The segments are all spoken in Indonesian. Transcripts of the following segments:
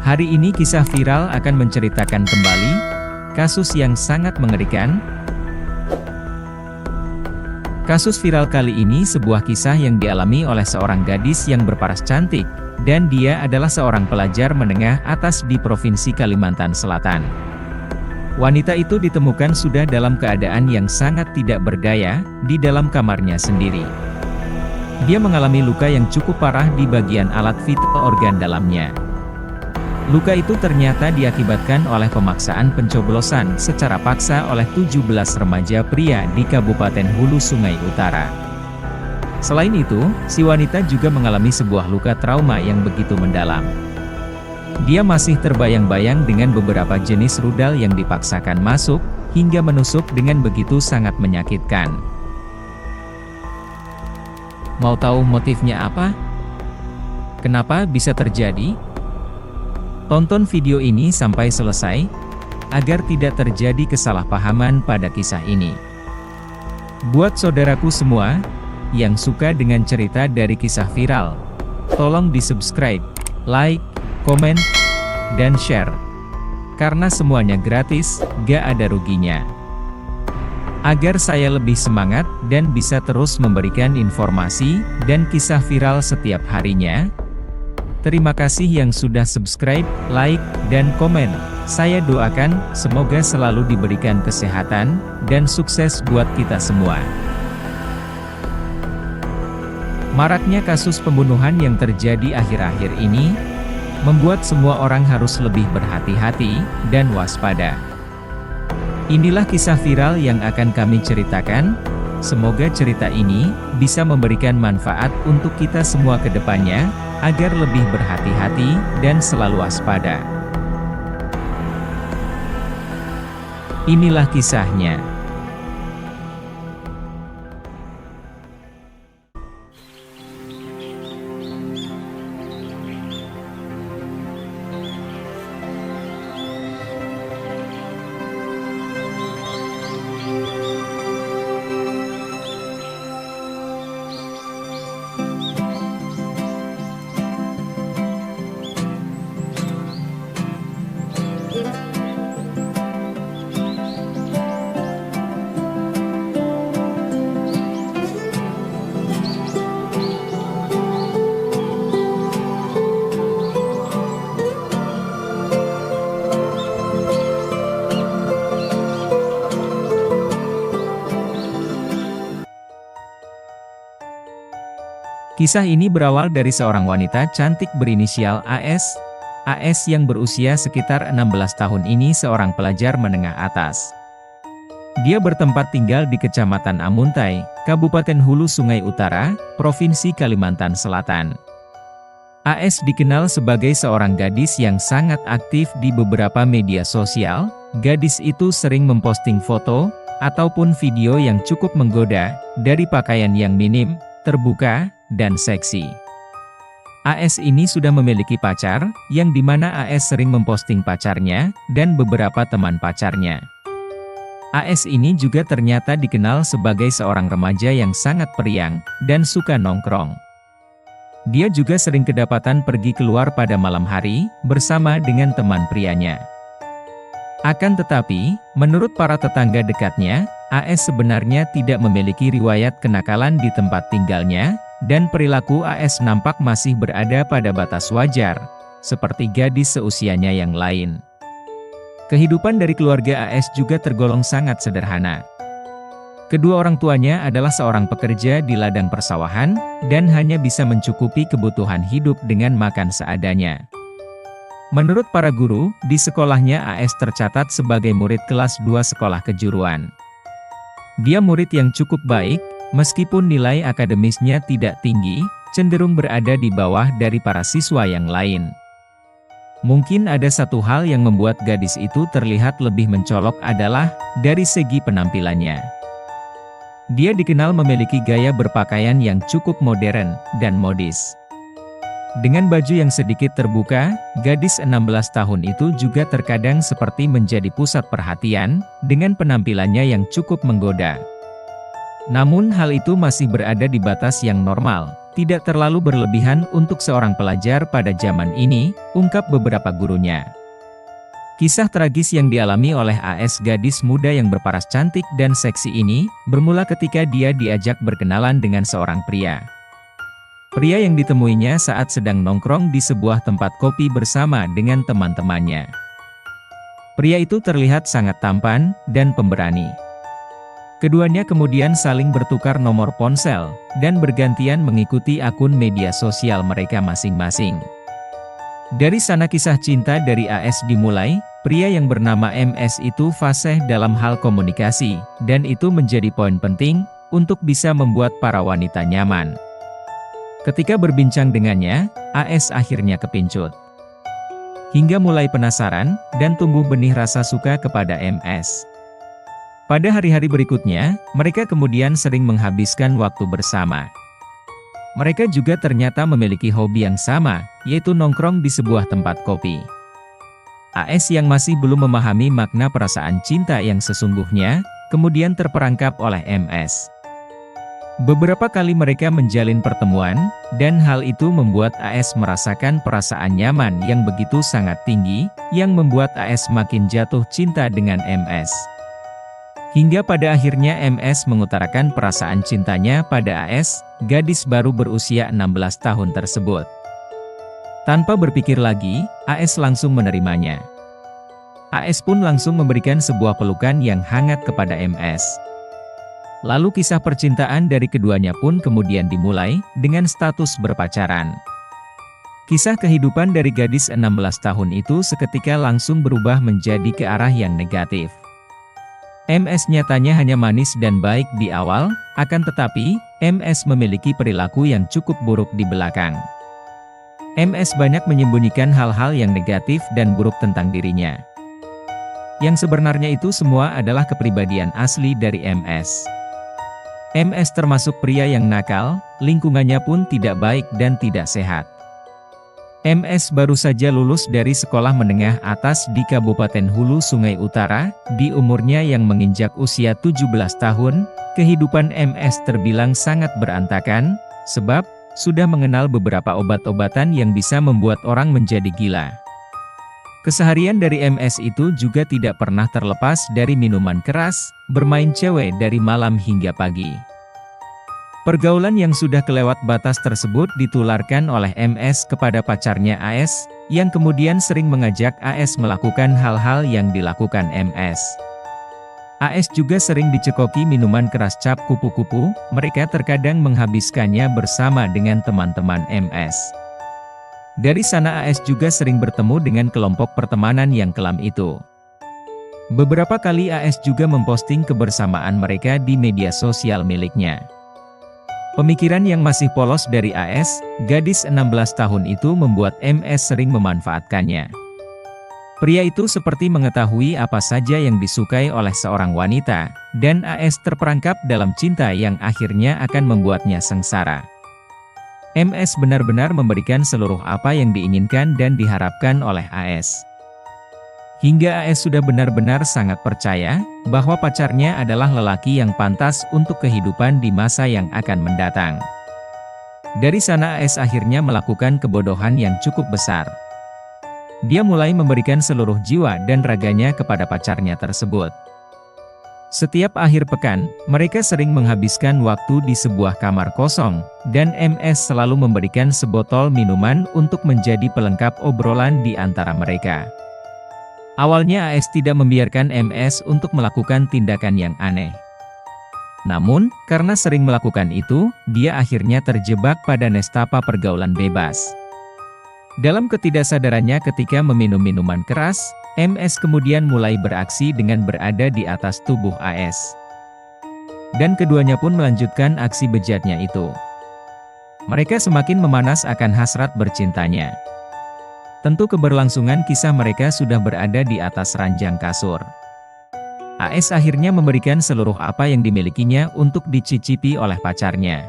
Hari ini kisah viral akan menceritakan kembali kasus yang sangat mengerikan. Kasus viral kali ini sebuah kisah yang dialami oleh seorang gadis yang berparas cantik, dan dia adalah seorang pelajar menengah atas di Provinsi Kalimantan Selatan. Wanita itu ditemukan sudah dalam keadaan yang sangat tidak berdaya, di dalam kamarnya sendiri. Dia mengalami luka yang cukup parah di bagian alat vital organ dalamnya. Luka itu ternyata diakibatkan oleh pemaksaan pencoblosan secara paksa oleh 17 remaja pria di Kabupaten Hulu Sungai Utara. Selain itu, si wanita juga mengalami sebuah luka trauma yang begitu mendalam. Dia masih terbayang-bayang dengan beberapa jenis rudal yang dipaksakan masuk, hingga menusuk dengan begitu sangat menyakitkan. Mau tahu motifnya apa? Kenapa bisa terjadi? Tonton video ini sampai selesai, agar tidak terjadi kesalahpahaman pada kisah ini. Buat saudaraku semua, yang suka dengan cerita dari kisah viral, tolong di-subscribe, like, komen, dan share. Karena semuanya gratis, gak ada ruginya. Agar saya lebih semangat, dan bisa terus memberikan informasi, dan kisah viral setiap harinya. Terima kasih yang sudah subscribe, like, dan komen. Saya doakan, semoga selalu diberikan kesehatan, dan sukses buat kita semua. Maraknya kasus pembunuhan yang terjadi akhir-akhir ini, membuat semua orang harus lebih berhati-hati, dan waspada. Inilah kisah viral yang akan kami ceritakan. Semoga cerita ini, bisa memberikan manfaat untuk kita semua ke depannya, agar lebih berhati-hati, dan selalu waspada. Inilah kisahnya. Kisah ini berawal dari seorang wanita cantik berinisial AS. AS yang berusia sekitar 16 tahun ini seorang pelajar menengah atas. Dia bertempat tinggal di Kecamatan Amuntai, Kabupaten Hulu Sungai Utara, Provinsi Kalimantan Selatan. AS dikenal sebagai seorang gadis yang sangat aktif di beberapa media sosial. Gadis itu sering memposting foto, ataupun video yang cukup menggoda, dari pakaian yang minim, terbuka, dan seksi. AS ini sudah memiliki pacar, yang dimana AS sering memposting pacarnya, dan beberapa teman pacarnya. AS ini juga ternyata dikenal sebagai seorang remaja yang sangat periang, dan suka nongkrong. Dia juga sering kedapatan pergi keluar pada malam hari, bersama dengan teman prianya. Akan tetapi, menurut para tetangga dekatnya, AS sebenarnya tidak memiliki riwayat kenakalan di tempat tinggalnya, dan perilaku AS nampak masih berada pada batas wajar, seperti gadis seusianya yang lain. Kehidupan dari keluarga AS juga tergolong sangat sederhana. Kedua orang tuanya adalah seorang pekerja di ladang persawahan, dan hanya bisa mencukupi kebutuhan hidup dengan makan seadanya. Menurut para guru, di sekolahnya AS tercatat sebagai murid kelas 2 sekolah kejuruan. Dia murid yang cukup baik, meskipun nilai akademisnya tidak tinggi, cenderung berada di bawah dari para siswa yang lain. Mungkin ada satu hal yang membuat gadis itu terlihat lebih mencolok adalah, dari segi penampilannya. Dia dikenal memiliki gaya berpakaian yang cukup modern, dan modis. Dengan baju yang sedikit terbuka, gadis 16 tahun itu juga terkadang seperti menjadi pusat perhatian, dengan penampilannya yang cukup menggoda. Namun hal itu masih berada di batas yang normal, Tidak terlalu berlebihan untuk seorang pelajar pada zaman ini, ungkap beberapa gurunya. Kisah tragis yang dialami oleh AS, gadis muda yang berparas cantik dan seksi ini, bermula ketika dia diajak berkenalan dengan seorang pria. Pria yang ditemuinya saat sedang nongkrong di sebuah tempat kopi bersama dengan teman-temannya. Pria itu terlihat sangat tampan dan pemberani. Keduanya kemudian saling bertukar nomor ponsel, dan bergantian mengikuti akun media sosial mereka masing-masing. Dari sana kisah cinta dari AS dimulai. Pria yang bernama MS itu fasih dalam hal komunikasi, dan itu menjadi poin penting untuk bisa membuat para wanita nyaman. Ketika berbincang dengannya, AS akhirnya kepincut. Hingga mulai penasaran, dan tumbuh benih rasa suka kepada MS. Pada hari-hari berikutnya, mereka kemudian sering menghabiskan waktu bersama. Mereka juga ternyata memiliki hobi yang sama, yaitu nongkrong di sebuah tempat kopi. AS yang masih belum memahami makna perasaan cinta yang sesungguhnya, kemudian terperangkap oleh MS. Beberapa kali mereka menjalin pertemuan, dan hal itu membuat AS merasakan perasaan nyaman yang begitu sangat tinggi, yang membuat AS makin jatuh cinta dengan MS. Hingga pada akhirnya MS mengutarakan perasaan cintanya pada AS, gadis baru berusia 16 tahun tersebut. Tanpa berpikir lagi, AS langsung menerimanya. AS pun langsung memberikan sebuah pelukan yang hangat kepada MS. Lalu kisah percintaan dari keduanya pun kemudian dimulai, dengan status berpacaran. Kisah kehidupan dari gadis 16 tahun itu seketika langsung berubah menjadi ke arah yang negatif. MS nyatanya hanya manis dan baik di awal, akan tetapi, MS memiliki perilaku yang cukup buruk di belakang. MS banyak menyembunyikan hal-hal yang negatif dan buruk tentang dirinya. Yang sebenarnya itu semua adalah kepribadian asli dari MS. MS termasuk pria yang nakal, lingkungannya pun tidak baik dan tidak sehat. MS baru saja lulus dari sekolah menengah atas di Kabupaten Hulu Sungai Utara, di umurnya yang menginjak usia 17 tahun, kehidupan MS terbilang sangat berantakan, sebab sudah mengenal beberapa obat-obatan yang bisa membuat orang menjadi gila. Keseharian dari MS itu juga tidak pernah terlepas dari minuman keras, bermain cewek dari malam hingga pagi. Pergaulan yang sudah kelewat batas tersebut ditularkan oleh MS kepada pacarnya AS, yang kemudian sering mengajak AS melakukan hal-hal yang dilakukan MS. AS juga sering dicekoki minuman keras cap kupu-kupu, mereka terkadang menghabiskannya bersama dengan teman-teman MS. Dari sana AS juga sering bertemu dengan kelompok pertemanan yang kelam itu. Beberapa kali AS juga memposting kebersamaan mereka di media sosial miliknya. Pemikiran yang masih polos dari AS, gadis 16 tahun itu membuat MS sering memanfaatkannya. Pria itu seperti mengetahui apa saja yang disukai oleh seorang wanita, dan AS terperangkap dalam cinta yang akhirnya akan membuatnya sengsara. MS benar-benar memberikan seluruh apa yang diinginkan dan diharapkan oleh AS. Hingga AS sudah benar-benar sangat percaya, bahwa pacarnya adalah lelaki yang pantas untuk kehidupan di masa yang akan mendatang. Dari sana AS akhirnya melakukan kebodohan yang cukup besar. Dia mulai memberikan seluruh jiwa dan raganya kepada pacarnya tersebut. Setiap akhir pekan, mereka sering menghabiskan waktu di sebuah kamar kosong, dan MS selalu memberikan sebotol minuman untuk menjadi pelengkap obrolan di antara mereka. Awalnya AS tidak membiarkan MS untuk melakukan tindakan yang aneh. Namun, karena sering melakukan itu, dia akhirnya terjebak pada nestapa pergaulan bebas. Dalam ketidaksadarannya ketika meminum minuman keras, MS kemudian mulai beraksi dengan berada di atas tubuh AS. Dan keduanya pun melanjutkan aksi bejatnya itu. Mereka semakin memanas akan hasrat bercintanya. Tentu keberlangsungan kisah mereka sudah berada di atas ranjang kasur. AS akhirnya memberikan seluruh apa yang dimilikinya untuk dicicipi oleh pacarnya.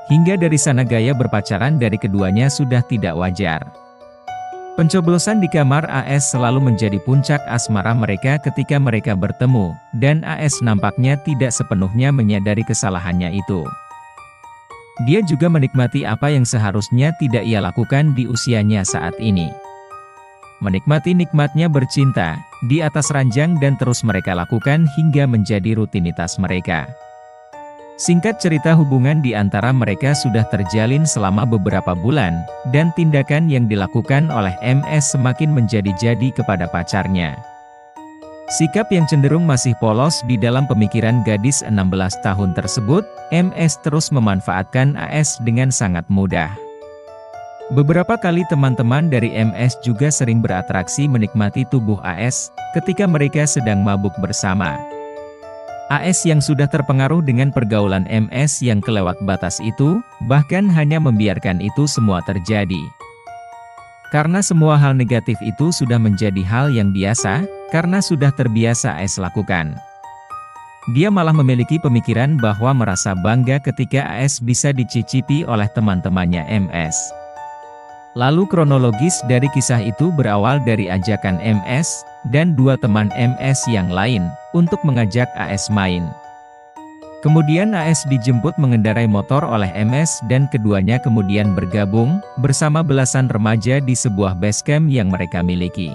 Hingga dari sana gaya berpacaran dari keduanya sudah tidak wajar. Pencoblosan di kamar AS selalu menjadi puncak asmara mereka ketika mereka bertemu, dan AS nampaknya tidak sepenuhnya menyadari kesalahannya itu. Dia juga menikmati apa yang seharusnya tidak ia lakukan di usianya saat ini. Menikmati nikmatnya bercinta, di atas ranjang dan terus mereka lakukan hingga menjadi rutinitas mereka. Singkat cerita, hubungan di antara mereka sudah terjalin selama beberapa bulan, dan tindakan yang dilakukan oleh MS semakin menjadi-jadi kepada pacarnya. Sikap yang cenderung masih polos di dalam pemikiran gadis 16 tahun tersebut, MS terus memanfaatkan AS dengan sangat mudah. Beberapa kali teman-teman dari MS juga sering beratraksi menikmati tubuh AS, ketika mereka sedang mabuk bersama. AS yang sudah terpengaruh dengan pergaulan MS yang kelewat batas itu, bahkan hanya membiarkan itu semua terjadi. Karena semua hal negatif itu sudah menjadi hal yang biasa, karena sudah terbiasa AS lakukan. Dia malah memiliki pemikiran bahwa merasa bangga ketika AS bisa dicicipi oleh teman-temannya MS. Lalu kronologis dari kisah itu berawal dari ajakan MS, dan dua teman MS yang lain, untuk mengajak AS main. Kemudian AS dijemput mengendarai motor oleh MS dan keduanya kemudian bergabung, bersama belasan remaja di sebuah basecamp yang mereka miliki.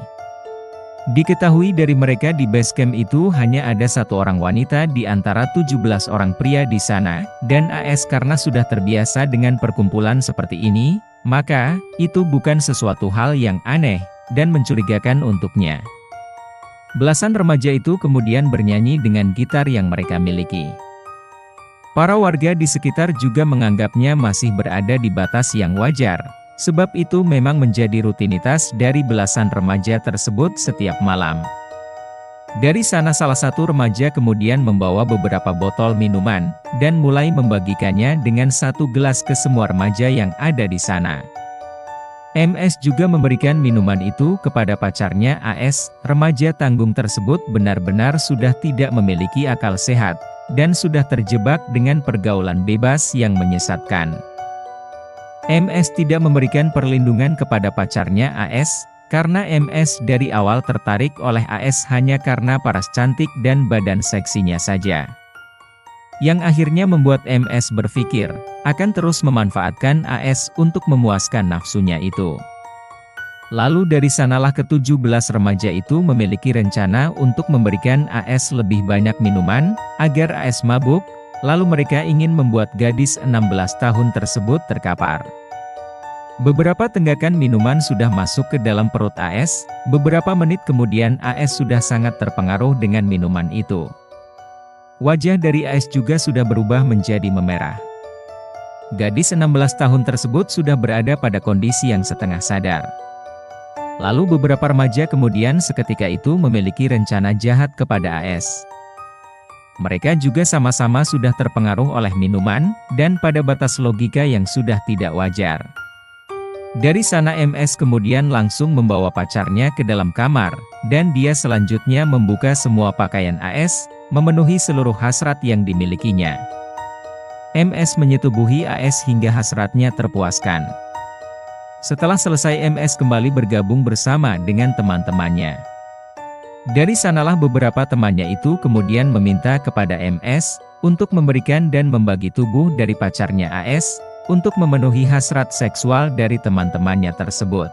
Diketahui dari mereka di basecamp itu hanya ada satu orang wanita di antara 17 orang pria di sana, dan AS karena sudah terbiasa dengan perkumpulan seperti ini, maka, itu bukan sesuatu hal yang aneh, dan mencurigakan untuknya. Belasan remaja itu kemudian bernyanyi dengan gitar yang mereka miliki. Para warga di sekitar juga menganggapnya masih berada di batas yang wajar, sebab itu memang menjadi rutinitas dari belasan remaja tersebut setiap malam. Dari sana salah satu remaja kemudian membawa beberapa botol minuman, dan mulai membagikannya dengan satu gelas ke semua remaja yang ada di sana. MS juga memberikan minuman itu kepada pacarnya AS, remaja tanggung tersebut benar-benar sudah tidak memiliki akal sehat, dan sudah terjebak dengan pergaulan bebas yang menyesatkan. MS tidak memberikan perlindungan kepada pacarnya AS, karena MS dari awal tertarik oleh AS hanya karena paras cantik dan badan seksinya saja. Yang akhirnya membuat MS berpikir, akan terus memanfaatkan AS untuk memuaskan nafsunya itu. Lalu dari sanalah ke-17 remaja itu memiliki rencana untuk memberikan AS lebih banyak minuman, agar AS mabuk, lalu mereka ingin membuat gadis 16 tahun tersebut terkapar. Beberapa tenggakan minuman sudah masuk ke dalam perut AS, beberapa menit kemudian AS sudah sangat terpengaruh dengan minuman itu. Wajah dari AS juga sudah berubah menjadi memerah. Gadis 16 tahun tersebut sudah berada pada kondisi yang setengah sadar. Lalu beberapa remaja kemudian seketika itu memiliki rencana jahat kepada AS. Mereka juga sama-sama sudah terpengaruh oleh minuman, dan pada batas logika yang sudah tidak wajar. Dari sana MS kemudian langsung membawa pacarnya ke dalam kamar, dan dia selanjutnya membuka semua pakaian AS, memenuhi seluruh hasrat yang dimilikinya. MS menyetubuhi AS hingga hasratnya terpuaskan. Setelah selesai MS kembali bergabung bersama dengan teman-temannya. Dari sanalah beberapa temannya itu kemudian meminta kepada MS, untuk memberikan dan membagi tubuh dari pacarnya AS, untuk memenuhi hasrat seksual dari teman-temannya tersebut.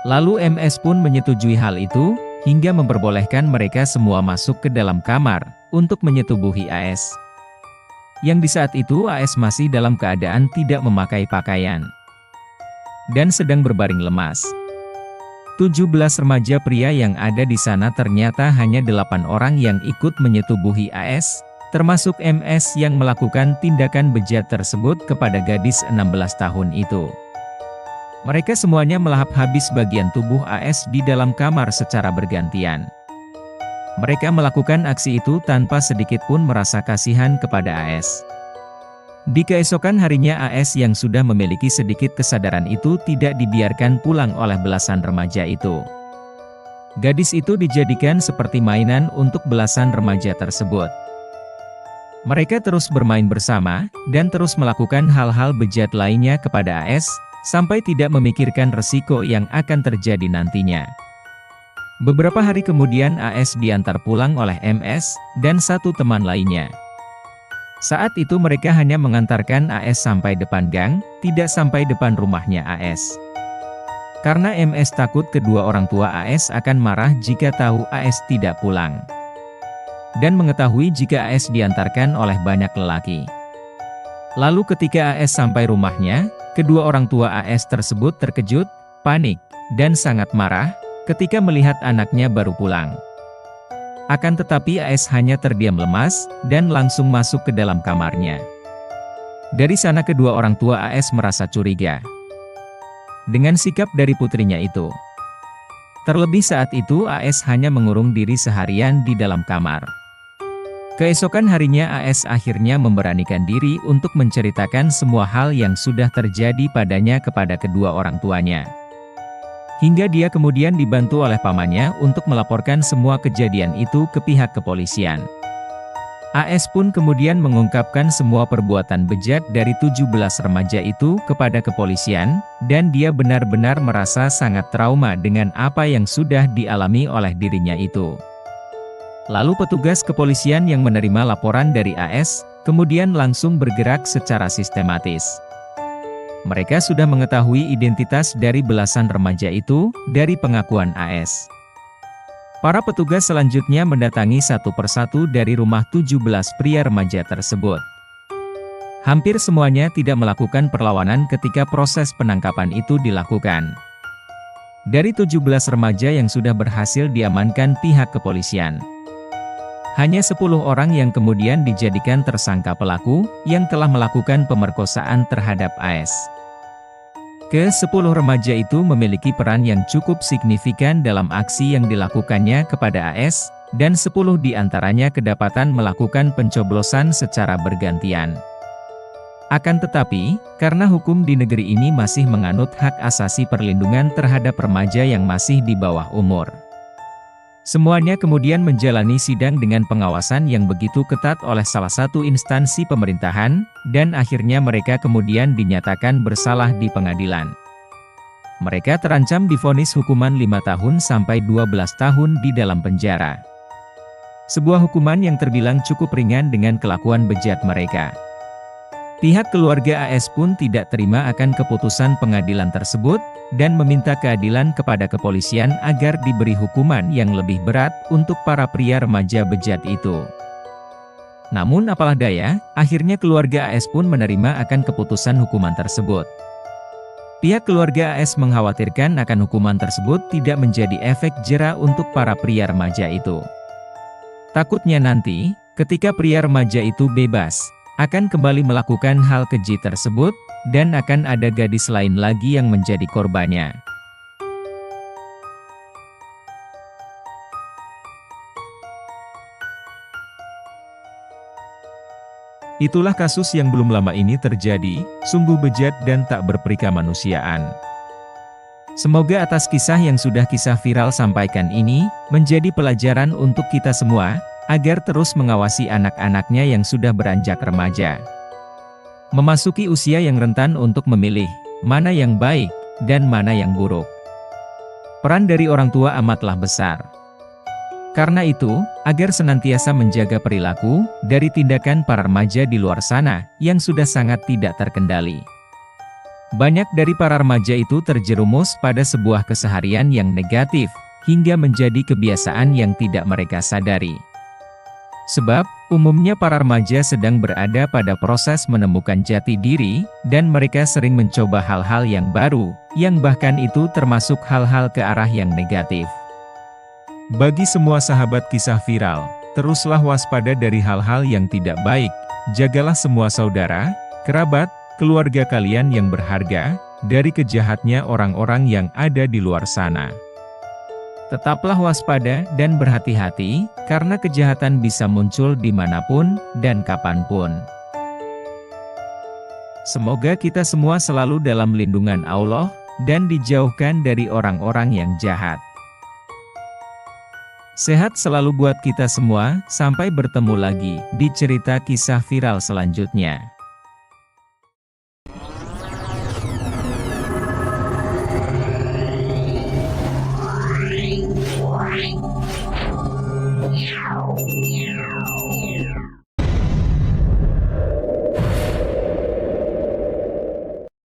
Lalu MS pun menyetujui hal itu, hingga memperbolehkan mereka semua masuk ke dalam kamar, untuk menyetubuhi AS. Yang di saat itu AS masih dalam keadaan tidak memakai pakaian, dan sedang berbaring lemas. 17 remaja pria yang ada di sana ternyata hanya 8 orang yang ikut menyetubuhi AS, termasuk MS yang melakukan tindakan bejat tersebut kepada gadis 16 tahun itu. Mereka semuanya melahap habis bagian tubuh AS di dalam kamar secara bergantian. Mereka melakukan aksi itu tanpa sedikit pun merasa kasihan kepada AS. Di keesokan harinya AS yang sudah memiliki sedikit kesadaran itu tidak dibiarkan pulang oleh belasan remaja itu. Gadis itu dijadikan seperti mainan untuk belasan remaja tersebut. Mereka terus bermain bersama, dan terus melakukan hal-hal bejat lainnya kepada AS, sampai tidak memikirkan resiko yang akan terjadi nantinya. Beberapa hari kemudian AS diantar pulang oleh MS, dan satu teman lainnya. Saat itu mereka hanya mengantarkan AS sampai depan gang, tidak sampai depan rumahnya AS. Karena MS takut kedua orang tua AS akan marah jika tahu AS tidak pulang. Dan mengetahui jika AS diantarkan oleh banyak lelaki. Lalu ketika AS sampai rumahnya, kedua orang tua AS tersebut terkejut, panik, dan sangat marah, ketika melihat anaknya baru pulang. Akan tetapi AS hanya terdiam lemas, dan langsung masuk ke dalam kamarnya. Dari sana kedua orang tua AS merasa curiga dengan sikap dari putrinya itu. Terlebih saat itu AS hanya mengurung diri seharian di dalam kamar. Keesokan harinya AS akhirnya memberanikan diri untuk menceritakan semua hal yang sudah terjadi padanya kepada kedua orang tuanya. Hingga dia kemudian dibantu oleh pamannya untuk melaporkan semua kejadian itu ke pihak kepolisian. AS pun kemudian mengungkapkan semua perbuatan bejat dari 17 remaja itu kepada kepolisian, dan dia benar-benar merasa sangat trauma dengan apa yang sudah dialami oleh dirinya itu. Lalu petugas kepolisian yang menerima laporan dari AS, kemudian langsung bergerak secara sistematis. Mereka sudah mengetahui identitas dari belasan remaja itu, dari pengakuan AS. Para petugas selanjutnya mendatangi satu persatu dari rumah 17 pria remaja tersebut. Hampir semuanya tidak melakukan perlawanan ketika proses penangkapan itu dilakukan. Dari 17 remaja yang sudah berhasil diamankan pihak kepolisian, hanya 10 orang yang kemudian dijadikan tersangka pelaku, yang telah melakukan pemerkosaan terhadap AS. Ke-10 remaja itu memiliki peran yang cukup signifikan dalam aksi yang dilakukannya kepada AS, dan 10 diantaranya kedapatan melakukan pencoblosan secara bergantian. Akan tetapi, karena hukum di negeri ini masih menganut hak asasi perlindungan terhadap remaja yang masih di bawah umur, semuanya kemudian menjalani sidang dengan pengawasan yang begitu ketat oleh salah satu instansi pemerintahan, dan akhirnya mereka kemudian dinyatakan bersalah di pengadilan. Mereka terancam divonis hukuman 5 tahun sampai 12 tahun di dalam penjara. Sebuah hukuman yang terbilang cukup ringan dengan kelakuan bejat mereka. Pihak keluarga AS pun tidak terima akan keputusan pengadilan tersebut, dan meminta keadilan kepada kepolisian agar diberi hukuman yang lebih berat untuk para pria remaja bejat itu. Namun apalah daya, akhirnya keluarga AS pun menerima akan keputusan hukuman tersebut. Pihak keluarga AS mengkhawatirkan akan hukuman tersebut tidak menjadi efek jera untuk para pria remaja itu. Takutnya nanti, ketika pria remaja itu bebas, akan kembali melakukan hal keji tersebut, dan akan ada gadis lain lagi yang menjadi korbannya. Itulah kasus yang belum lama ini terjadi, sungguh bejat dan tak berperikamanusiaan. Semoga atas kisah yang sudah kisah viral sampaikan ini, menjadi pelajaran untuk kita semua, agar terus mengawasi anak-anaknya yang sudah beranjak remaja. Memasuki usia yang rentan untuk memilih, mana yang baik, dan mana yang buruk. Peran dari orang tua amatlah besar. Karena itu, agar senantiasa menjaga perilaku, dari tindakan para remaja di luar sana, yang sudah sangat tidak terkendali. Banyak dari para remaja itu terjerumus pada sebuah keseharian yang negatif, hingga menjadi kebiasaan yang tidak mereka sadari. Sebab, umumnya para remaja sedang berada pada proses menemukan jati diri, dan mereka sering mencoba hal-hal yang baru, yang bahkan itu termasuk hal-hal ke arah yang negatif. Bagi semua sahabat kisah viral, teruslah waspada dari hal-hal yang tidak baik, jagalah semua saudara, kerabat, keluarga kalian yang berharga, dari kejahatnya orang-orang yang ada di luar sana. Tetaplah waspada dan berhati-hati, karena kejahatan bisa muncul dimanapun, dan kapanpun. Semoga kita semua selalu dalam lindungan Allah, dan dijauhkan dari orang-orang yang jahat. Sehat selalu buat kita semua, sampai bertemu lagi, di cerita kisah viral selanjutnya. Wow.